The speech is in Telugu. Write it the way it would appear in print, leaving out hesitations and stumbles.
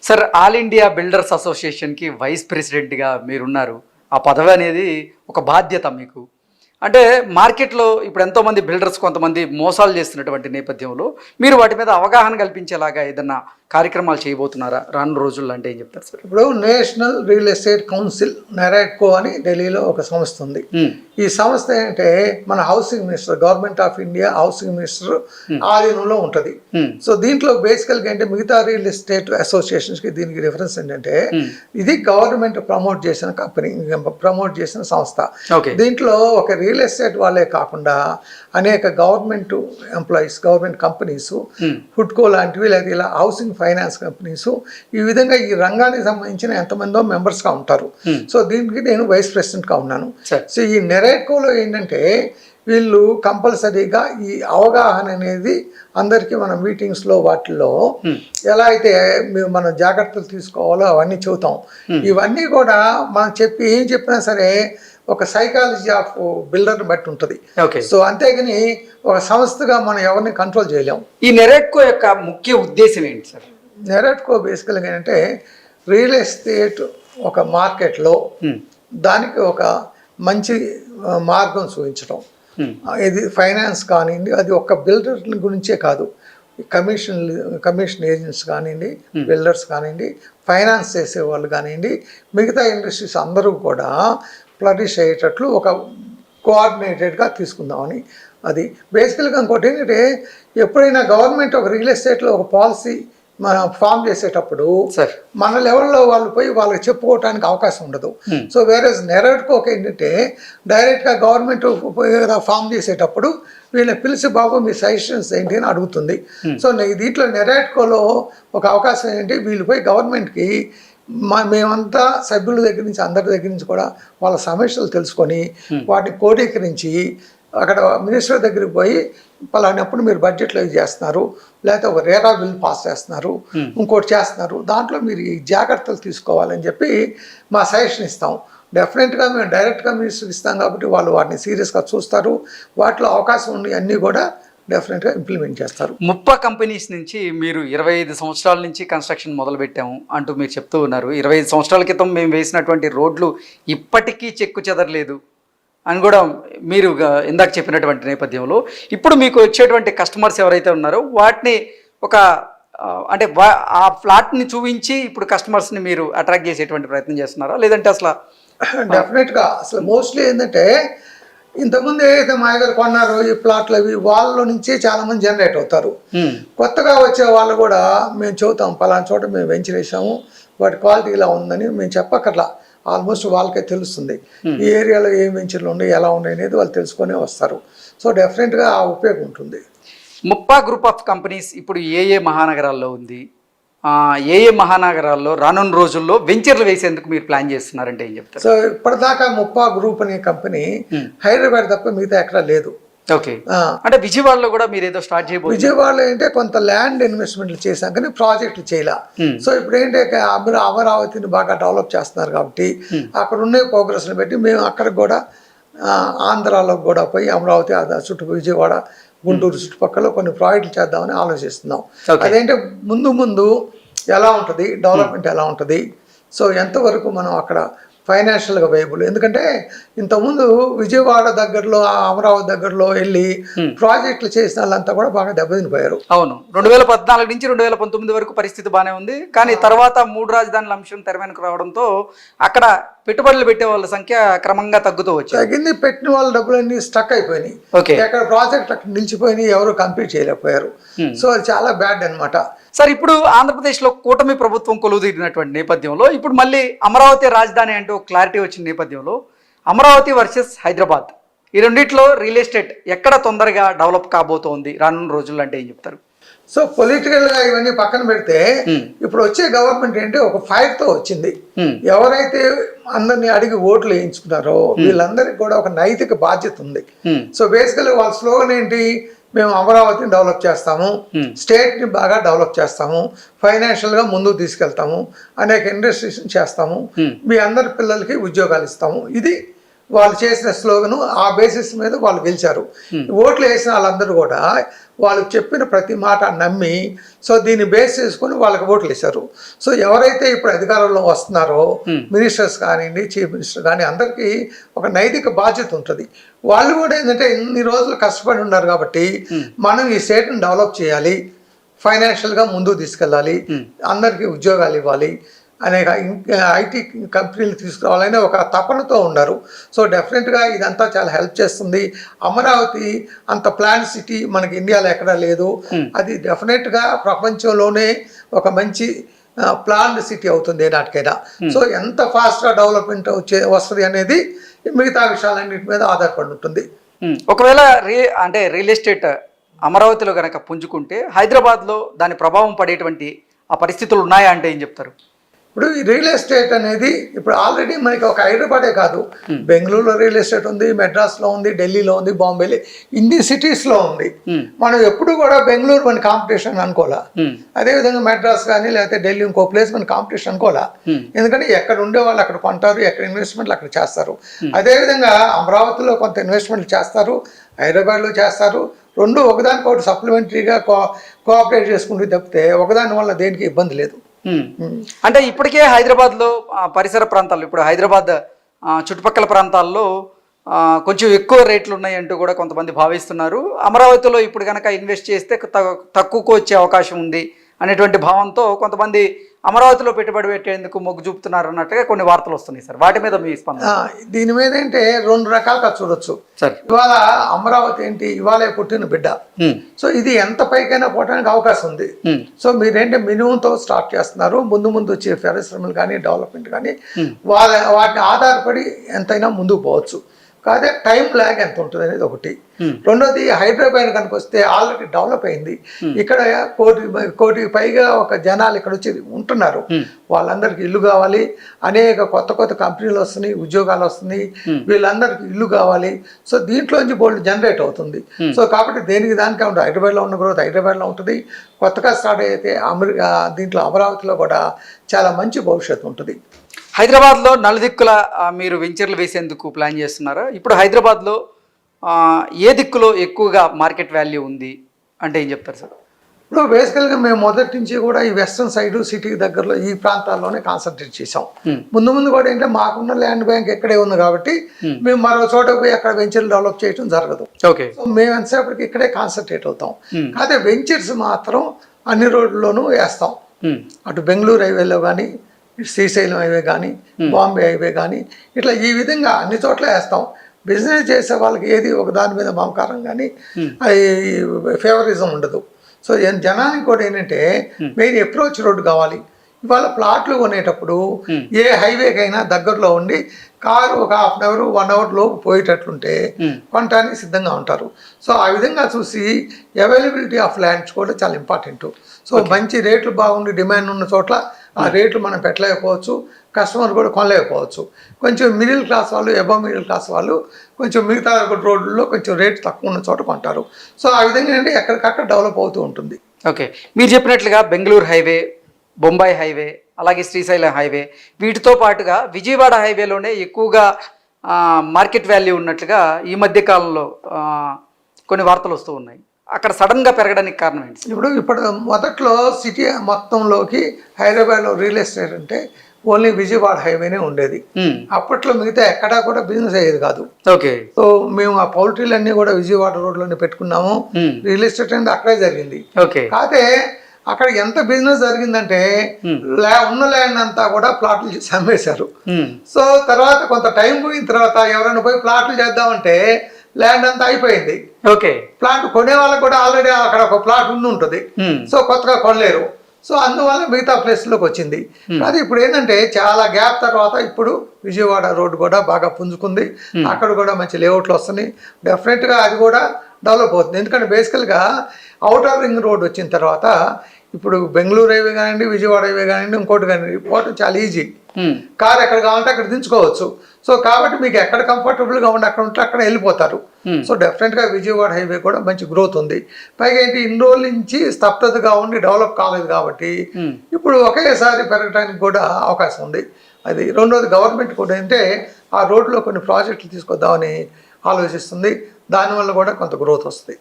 సార్, ఆల్ ఇండియా బిల్డర్స్ అసోసియేషన్కి వైస్ ప్రెసిడెంట్గా మీరున్నారు. ఆ పదవి అనేది ఒక బాధ్యత మీకు. అంటే మార్కెట్లో ఇప్పుడు ఎంతోమంది బిల్డర్స్ కొంతమంది మోసాలు చేస్తున్నటువంటి నేపథ్యంలో మీరు వాటి మీద అవగాహన కల్పించేలాగా ఏదన్నా కార్యక్రమాలు చేయబోతున్నారా రాను రోజుల్లో? అంటే ఏం చెప్తారు సార్? ఇప్పుడు నేషనల్ రియల్ ఎస్టేట్ కౌన్సిల్ నెరాడ్కో అని ఢిల్లీలో ఒక సంస్థ ఉంది. ఈ సంస్థ ఏంటంటే మన housing minister, government of India housing minister ఆధీనంలో ఉంటుంది. సో దీంట్లో బేసికల్గా అంటే మిగతా రియల్ ఎస్టేట్ అసోసియేషన్స్కి దీనికి డిఫరెన్స్ ఏంటంటే ఇది గవర్నమెంట్ ప్రమోట్ చేసిన కంపెనీ, ప్రమోట్ చేసిన సంస్థ. దీంట్లో ఒక రియల్ ఎస్టేట్ వాళ్ళే కాకుండా అనేక గవర్నమెంట్ ఎంప్లాయీస్, గవర్నమెంట్ కంపెనీస్, ఫుడ్కో లాంటివి, లేదా ఇలా హౌసింగ్ ఫైనాన్స్ కంపెనీస్, ఈ విధంగా ఈ రంగానికి సంబంధించిన ఎంతమందో మెంబర్స్గా ఉంటారు. సో దీనికి నేను వైస్ ప్రెసిడెంట్గా ఉన్నాను. సో ఈ నెరాడ్కోలో ఏంటంటే వీళ్ళు కంపల్సరీగా ఈ అవగాహన అనేది అందరికీ మన మీటింగ్స్లో వాటిల్లో ఎలా అయితే మనం జాగ్రత్తలు తీసుకోవాలో అవన్నీ చెబుతాం. ఇవన్నీ కూడా మనం ఏం చెప్పినా సరే ఒక సైకాలజీ ఆఫ్ బిల్డర్ని బట్టి ఉంటుంది. సో అంతేగాని ఒక సంస్థగా మనం ఎవరిని కంట్రోల్ చేయలేము. ఈ నెరాడ్కో యొక్క ముఖ్య ఉద్దేశం ఏంటి సార్? నెరాడ్కో బేసికల్గా ఏంటంటే రియల్ ఎస్టేట్ ఒక మార్కెట్లో దానికి ఒక మంచి మార్గం చూపించడం. ఇది ఫైనాన్స్ కానివ్వండి, అది ఒక బిల్డర్ గురించే కాదు, కమిషన్ ఏజెంట్స్ కానివ్వండి, బిల్డర్స్ కానివ్వండి, ఫైనాన్స్ చేసే వాళ్ళు కానివ్వండి, మిగతా ఇండస్ట్రీస్ అందరూ కూడా ఫ్లరిష్ అయ్యేటట్లు ఒక కోఆర్డినేటెడ్గా తీసుకుందామని. అది బేసికల్గా ఇంకోటి ఏంటంటే ఎప్పుడైనా గవర్నమెంట్ ఒక రియల్ ఎస్టేట్లో ఒక పాలసీ మనం ఫామ్ చేసేటప్పుడు మన లెవెల్లో వాళ్ళు పోయి వాళ్ళకి చెప్పుకోవడానికి అవకాశం ఉండదు. సో వేరే నెరాడ్కోకి ఏంటంటే డైరెక్ట్గా గవర్నమెంట్ ఫామ్ చేసేటప్పుడు వీళ్ళని పిలిచి బాబు మీ సజెషన్స్ ఏంటి అని అడుగుతుంది. సో దీంట్లో నెరాడ్కోలో ఒక అవకాశం ఏంటి, వీళ్ళు పోయి గవర్నమెంట్కి మేమంతా సభ్యుల దగ్గర నుంచి అందరి దగ్గర నుంచి కూడా వాళ్ళ సమస్యలు తెలుసుకొని వాటిని కోడీకరించి అక్కడ మినిస్టర్ దగ్గరికి పోయి పలానప్పుడు మీరు బడ్జెట్లో ఇది చేస్తున్నారు, లేకపోతే ఒక రేరా బిల్ పాస్ చేస్తున్నారు, ఇంకోటి చేస్తున్నారు, దాంట్లో మీరు ఈ జాగ్రత్తలు తీసుకోవాలని చెప్పి మా సజెషన్ ఇస్తాం. డెఫినెట్గా మేము డైరెక్ట్గా మినిస్టర్కి ఇస్తాం కాబట్టి వాళ్ళు వాటిని సీరియస్గా చూస్తారు. వాటిలో అవకాశం ఉంది అన్నీ కూడా డెఫినెట్గా ఇంప్లిమెంట్ చేస్తారు. 30 కంపెనీస్ నుంచి మీరు 25 సంవత్సరాల నుంచి కన్స్ట్రక్షన్ మొదలుపెట్టాము అంటూ మీరు చెప్తూ ఉన్నారు. 25 సంవత్సరాల క్రితం మేము వేసినటువంటి రోడ్లు ఇప్పటికీ చెక్కు చెదరలేదు అని కూడా మీరు ఇందాక చెప్పినటువంటి నేపథ్యంలో ఇప్పుడు మీకు వచ్చేటువంటి కస్టమర్స్ ఎవరైతే ఉన్నారో వాటిని ఒక అంటే ఆ ఫ్లాట్ని చూపించి ఇప్పుడు కస్టమర్స్ని మీరు అట్రాక్ట్ చేసేటువంటి ప్రయత్నం చేస్తున్నారా, లేదంటే అసలు? డెఫినెట్గా అసలు మోస్ట్లీ ఏంటంటే ఇంతకుముందు ఏదైతే మా దగ్గర కొన్నారో ఈ ప్లాట్లు అవి వాళ్ళ నుంచి చాలా మంది జనరేట్ అవుతారు. కొత్తగా వచ్చే వాళ్ళు కూడా మేము చెబుతాం పలానా చోట మేము వెంచర్ వేసాము, వాటి క్వాలిటీ ఇలా ఉందని మేము చెప్పక్కర్లా, ఆల్మోస్ట్ వాళ్ళకే తెలుస్తుంది ఈ ఏరియాలో ఏం వెంచర్లు ఉన్నాయి, ఎలా ఉన్నాయి అనేది వాళ్ళు తెలుసుకొనే వస్తారు. సో డెఫినెట్గా ఆ ఉపయోగం ఉంటుంది. ముప్పా గ్రూప్ ఆఫ్ కంపెనీస్ ఇప్పుడు ఏ మహానగరాల్లో ఉంది? ఏ మహానగరాల్లో రానున్న రోజుల్లో వెంచర్లు వేసేందుకు మీరు ప్లాన్ చేస్తున్నారంటే ఏం చెప్తారు? సో ఇప్పటిదాకా ముప్పా గ్రూప్ అనే కంపెనీ హైదరాబాద్ తప్ప మిగతా ఎక్కడ లేదు. ఓకే, అంటే విజయవాడలో కూడా మీరు ఏదో స్టార్ట్ చేయబోతున్నారు? విజయవాడలో ఏంటంటే కొంత ల్యాండ్ ఇన్వెస్ట్మెంట్లు చేశాం కానీ ప్రాజెక్టులు చేయాల. సో ఇప్పుడు ఏంటంటే అమరావతిని బాగా డెవలప్ చేస్తున్నారు కాబట్టి అక్కడ ఉన్న ప్రోగ్రెస్ని బట్టి మేము అక్కడికి కూడా ఆంధ్రాలో కూడా పోయి అమరావతి చుట్టూ విజయవాడ, గుంటూరు చుట్టుపక్కల కొన్ని ప్రాజెక్టులు చేద్దామని ఆలోచిస్తున్నాం. అదేంటే ముందు ఎలా ఉంటుంది, డెవలప్మెంట్ ఎలా ఉంటుంది, సో ఎంతవరకు మనం అక్కడ ఫైనాన్షియల్గా వైబుల్. ఎందుకంటే ఇంతకుముందు విజయవాడ దగ్గరలో అమరావతి దగ్గరలో వెళ్ళి ప్రాజెక్టులు చేసిన వాళ్ళంతా కూడా బాగా దెబ్బతినిపోయారు. అవును, 2014 నుంచి 2019 వరకు పరిస్థితి బాగానే ఉంది, కానీ తర్వాత 3 రాజధానుల అంశం తెర వెనుక రావడంతో అక్కడ పెట్టుబడులు పెట్టే వాళ్ళ సంఖ్య క్రమంగా తగ్గింది. పెట్టిన వాళ్ళ డబ్బులన్నీ స్టక్ అయిపోయినాయి. అక్కడ ప్రాజెక్ట్ అక్కడ నిలిచిపోయినాయి, ఎవరు కంప్లీట్ చేయలేకపోయారు. సో అది చాలా బ్యాడ్ అనమాట. సార్, ఇప్పుడు ఆంధ్రప్రదేశ్లో కూటమి ప్రభుత్వం కొలువుదీరినటువంటి నేపథ్యంలో ఇప్పుడు మళ్ళీ అమరావతి రాజధాని అంటూ క్లారిటీ వచ్చిన నేపథ్యంలో అమరావతి వర్సెస్ హైదరాబాద్, ఈ రెండిట్లో రియల్ ఎస్టేట్ ఎక్కడ తొందరగా డెవలప్ కాబోతోంది రానున్న రోజుల్లో అంటే ఏం చెప్తారు? సో పొలిటికల్గా ఇవన్నీ పక్కన పెడితే ఇప్పుడు వచ్చే గవర్నమెంట్ ఏంటి ఒక ఫైర్తో వచ్చింది. ఎవరైతే అందరినీ అడిగి ఓట్లు వేయించుకున్నారో వీళ్ళందరికీ కూడా ఒక నైతిక బాధ్యత ఉంది. సో బేసికల్గా వాళ్ళ స్లోగన్ ఏంటి, మేము అమరావతిని డెవలప్ చేస్తాము, స్టేట్ని బాగా డెవలప్ చేస్తాము, ఫైనాన్షియల్గా ముందుకు తీసుకెళ్తాము, అనేక ఇండస్ట్రీస్ చేస్తాము, మీ అందరి పిల్లలకి ఉద్యోగాలు ఇస్తాము. ఇది వాళ్ళు చేసిన స్లోగను ఆ బేసిస్ మీద వాళ్ళు గెలిచారు. ఓట్లు వేసిన వాళ్ళందరూ కూడా వాళ్ళు చెప్పిన ప్రతి మాట నమ్మి సో దీన్ని బేస్ చేసుకొని వాళ్ళకి ఓట్లు వేశారు. సో ఎవరైతే ఇప్పుడు అధికారంలో వస్తున్నారో మినిస్టర్స్ కానివ్వండి, చీఫ్ మినిస్టర్ కానీ అందరికీ ఒక నైతిక బాధ్యత ఉంటుంది. వాళ్ళు కూడా ఏంటంటే ఇన్ని రోజులు కష్టపడి ఉన్నారు కాబట్టి మనం ఈ స్టేట్ని డెవలప్ చేయాలి, ఫైనాన్షియల్గా ముందుకు తీసుకెళ్ళాలి, అందరికీ ఉద్యోగాలు ఇవ్వాలి, అనేక ఐటీ కంపెనీలు తీసుకురావాలనే ఒక తపనతో ఉన్నారు. సో డెఫినెట్గా ఇదంతా చాలా హెల్ప్ చేస్తుంది. అమరావతి అంత ప్లాన్ సిటీ మనకి ఇండియాలో ఎక్కడా లేదు. అది డెఫినెట్గా ప్రపంచంలోనే ఒక మంచి ప్లాన్డ్ సిటీ అవుతుంది ఏనాటికైనా. సో ఎంత ఫాస్ట్గా డెవలప్మెంట్ వస్తుంది అనేది మిగతా విషయాలన్నిటి మీద ఆధారపడి ఉంటుంది. ఒకవేళ అంటే రియల్ ఎస్టేట్ అమరావతిలో కనుక పుంజుకుంటే హైదరాబాద్లో దాని ప్రభావం పడేటువంటి ఆ పరిస్థితులు ఉన్నాయా అంటే ఏం చెప్తారు? ఇప్పుడు ఈ రియల్ ఎస్టేట్ అనేది ఇప్పుడు ఆల్రెడీ మనకి ఒక హైదరాబాదే కాదు, బెంగళూరులో రియల్ ఎస్టేట్ ఉంది, మెడ్రాస్లో ఉంది, ఢిల్లీలో ఉంది, బాంబేలో, ఇన్ని సిటీస్లో ఉంది. మనం ఎప్పుడు కూడా బెంగళూరు మన కాంపిటీషన్ అనుకోలే, అదేవిధంగా మెడ్రాస్ కానీ లేకపోతే ఢిల్లీ ఇంకో ప్లేస్ మన కాంపిటీషన్ అనుకోలే. ఎందుకంటే ఎక్కడ ఉండే వాళ్ళు అక్కడ కొంటారు, ఎక్కడ ఇన్వెస్ట్మెంట్లు అక్కడ చేస్తారు. అదేవిధంగా అమరావతిలో కొంత ఇన్వెస్ట్మెంట్లు చేస్తారు, హైదరాబాద్లో చేస్తారు. రెండు ఒకదానికొకటి సప్లిమెంటరీగా కోఆపరేట్ చేసుకుంటూ తప్పితే ఒకదాని వల్ల దేనికి ఇబ్బంది లేదు. అంటే ఇప్పటికే హైదరాబాద్లో పరిసర ప్రాంతాల్లో ఇప్పుడు హైదరాబాద్ చుట్టుపక్కల ప్రాంతాల్లో కొంచెం ఎక్కువ రేట్లు ఉన్నాయంటూ కూడా కొంతమంది భావిస్తున్నారు. అమరావతిలో ఇప్పుడు కనుక ఇన్వెస్ట్ చేస్తే తక్కువకు వచ్చే అవకాశం ఉంది అనేటువంటి భావంతో కొంతమంది అమరావతిలో పెట్టుబడి పెట్టేందుకు మొగ్గు చూపుతున్నారు అన్నట్టుగా కొన్ని వార్తలు వస్తున్నాయి సార్. వాటి మీద మీ స్పందన? దీని మీద ఏంటంటే రెండు రకాలుగా చూడొచ్చు సార్. ఇవాళ అమరావతి ఏంటి, ఇవాళ పుట్టిన బిడ్డ. సో ఇది ఎంత పైకైనా పోవడానికి అవకాశం ఉంది. సో మీరేంటే మినిమంతో స్టార్ట్ చేస్తున్నారు, ముందు ముందు వచ్చే పరిశ్రమలు కానీ డెవలప్మెంట్ కానీ వాటిని ఆధారపడి ఎంతైనా ముందుకు పోవచ్చు. కాదే టైం ల్యాగ్ ఎంత ఉంటుంది అనేది ఒకటి. రెండోది హైదరాబాద్ కనుక వస్తే ఆల్రెడీ డెవలప్ అయింది. ఇక్కడ కోటికి పైగా ఒక జనాలు ఇక్కడ వచ్చి ఉంటున్నారు. వాళ్ళందరికీ ఇల్లు కావాలి, అనేక కొత్త కొత్త కంపెనీలు వస్తున్నాయి, ఉద్యోగాలు వస్తున్నాయి, వీళ్ళందరికీ ఇల్లు కావాలి. సో దీంట్లోంచి బోల్డ్ జనరేట్ అవుతుంది. సో కాబట్టి దేనికి దానికే ఉంటుంది. హైదరాబాద్లో ఉన్న గ్రోత్ హైదరాబాద్లో ఉంటుంది. కొత్తగా స్టార్ట్ అయితే దీంట్లో అమరావతిలో కూడా చాలా మంచి భవిష్యత్తు ఉంటుంది. హైదరాబాద్లో నలుదిక్కుల మీరు వెంచర్లు వేసేందుకు ప్లాన్ చేస్తున్నారా? ఇప్పుడు హైదరాబాద్లో ఏ దిక్కులో ఎక్కువగా మార్కెట్ వాల్యూ ఉంది అంటే ఏం చెప్తారు సార్? ఇప్పుడు బేసికల్గా మేము మొదటి నుంచి కూడా ఈ వెస్ట్రన్ సైడ్ సిటీకి దగ్గరలో ఈ ప్రాంతాల్లోనే కాన్సన్ట్రేట్ చేసాం. ముందు ముందు కూడా ఏంటంటే మాకున్న ల్యాండ్ బ్యాంక్ ఎక్కడే ఉంది కాబట్టి మేము మరో చోట పోయి అక్కడ వెంచర్లు డెవలప్ చేయడం జరగదు. సో మేము ఎంతసేపటికి ఇక్కడే కాన్సన్ట్రేట్ అవుతాం. కాకపోతే వెంచర్స్ మాత్రం అన్ని రోడ్లలోనూ వేస్తాం. అటు బెంగళూరు హైవేలో కానీ, శ్రీశైలం హైవే కానీ, బాంబే హైవే కానీ, ఇట్లా ఈ విధంగా అన్ని చోట్ల వేస్తాం. బిజినెస్ చేసే వాళ్ళకి ఏది ఒక దాని మీద మమకారం కానీ అది ఫేవరిజం ఉండదు. సో జనానికి కూడా ఏంటంటే మెయిన్ అప్రోచ్ రోడ్డు కావాలి. ఇవాళ ప్లాట్లు కొనేటప్పుడు ఏ హైవేకైనా దగ్గరలో ఉండి కారు ఒక 1/2 అవర్ 1 అవర్ లోపు పోయేటట్లుంటే కొనడానికి సిద్ధంగా ఉంటారు. సో ఆ విధంగా చూసి అవైలబిలిటీ ఆఫ్ ల్యాండ్స్ కూడా చాలా ఇంపార్టెంట్. సో మంచి రేట్లు బాగుండి డిమాండ్ ఉన్న చోట్ల ఆ రేట్లు మనం పెట్టలేకపోవచ్చు, కస్టమర్ కూడా కొనలేకపోవచ్చు. కొంచెం మిడిల్ క్లాస్ వాళ్ళు, అబవ్ మిడిల్ క్లాస్ వాళ్ళు కొంచెం మిగతా రోడ్లలో కొంచెం రేటు తక్కువ ఉన్న చోట కొంటారు. సో ఆ విధంగా ఏంటంటే ఎక్కడికక్కడ డెవలప్ అవుతూ ఉంటుంది. ఓకే, మీరు చెప్పినట్లుగా బెంగళూరు హైవే, బొంబాయి హైవే, అలాగే శ్రీశైలం హైవే, వీటితో పాటుగా విజయవాడ హైవేలోనే ఎక్కువగా మార్కెట్ వాల్యూ ఉన్నట్లుగా ఈ మధ్య కాలంలో కొన్ని వార్తలు వస్తూ ఉన్నాయి. అక్కడ సడన్గా పెరగడానికి కారణం ఏంటి? ఇప్పుడు మొదట్లో సిటీ మొత్తంలోకి హైదరాబాద్లో రియల్ ఎస్టేట్ అంటే ఓన్లీ విజయవాడ హైవేనే ఉండేది. అప్పట్లో మిగతా ఎక్కడా కూడా బిజినెస్ అయ్యేది కాదు. ఓకే. సో మేము ఆ పౌల్ట్రీలన్నీ కూడా విజయవాడ రోడ్లోనే పెట్టుకున్నాము. రియల్ ఎస్టేట్ అనేది అక్కడే జరిగింది. కాకపోతే అక్కడ ఎంత బిజినెస్ జరిగిందంటే ఉన్న ల్యాండ్ అంతా కూడా ప్లాట్లు చేసి అమ్మేశారు. సో తర్వాత కొంత టైం పోయిన తర్వాత ఎవరైనా పోయి ప్లాట్లు చేద్దామంటే ల్యాండ్ అంతా అయిపోయింది. ఓకే. ప్లాట్ కొనే వాళ్ళకి కూడా ఆల్రెడీ అక్కడ ఒక ప్లాట్ ఉంటుంది. సో కొత్తగా కొనలేరు. సో అందువల్ల మిగతా ప్లేస్లోకి వచ్చింది. అది ఇప్పుడు ఏంటంటే చాలా గ్యాప్ తర్వాత ఇప్పుడు విజయవాడ రోడ్డు కూడా బాగా పుంజుకుంది. అక్కడ కూడా మంచి లేఅవుట్లు వస్తున్నాయి. డెఫినెట్గా అది కూడా డెవలప్ అవుతుంది. ఎందుకంటే బేసికల్గా అవుటర్ రింగ్ రోడ్ వచ్చిన తర్వాత ఇప్పుడు బెంగళూరు హైవే కానివ్వండి, విజయవాడ హైవే కానివ్వండి, ఇంకోటి కానివ్వండి, పోవటం చాలా ఈజీ. కార్ ఎక్కడ కావాలంటే అక్కడ దించుకోవచ్చు. సో కాబట్టి మీకు ఎక్కడ కంఫర్టబుల్గా ఉండి అక్కడ ఉంటే అక్కడ వెళ్ళిపోతారు. సో డెఫినెట్గా విజయవాడ హైవే కూడా మంచి గ్రోత్ ఉంది. పైగా ఏంటి ఇన్ని రోజుల నుంచి స్తబ్దతగా ఉండి డెవలప్ కాలేదు కాబట్టి ఇప్పుడు ఒకేసారి పెరగడానికి కూడా అవకాశం ఉంది. అది రెండోది గవర్నమెంట్ కూడా అంటే ఆ రోడ్లో కొన్ని ప్రాజెక్టులు తీసుకొద్దామని ఆలోచిస్తుంది. దానివల్ల కూడా కొంత గ్రోత్ వస్తుంది.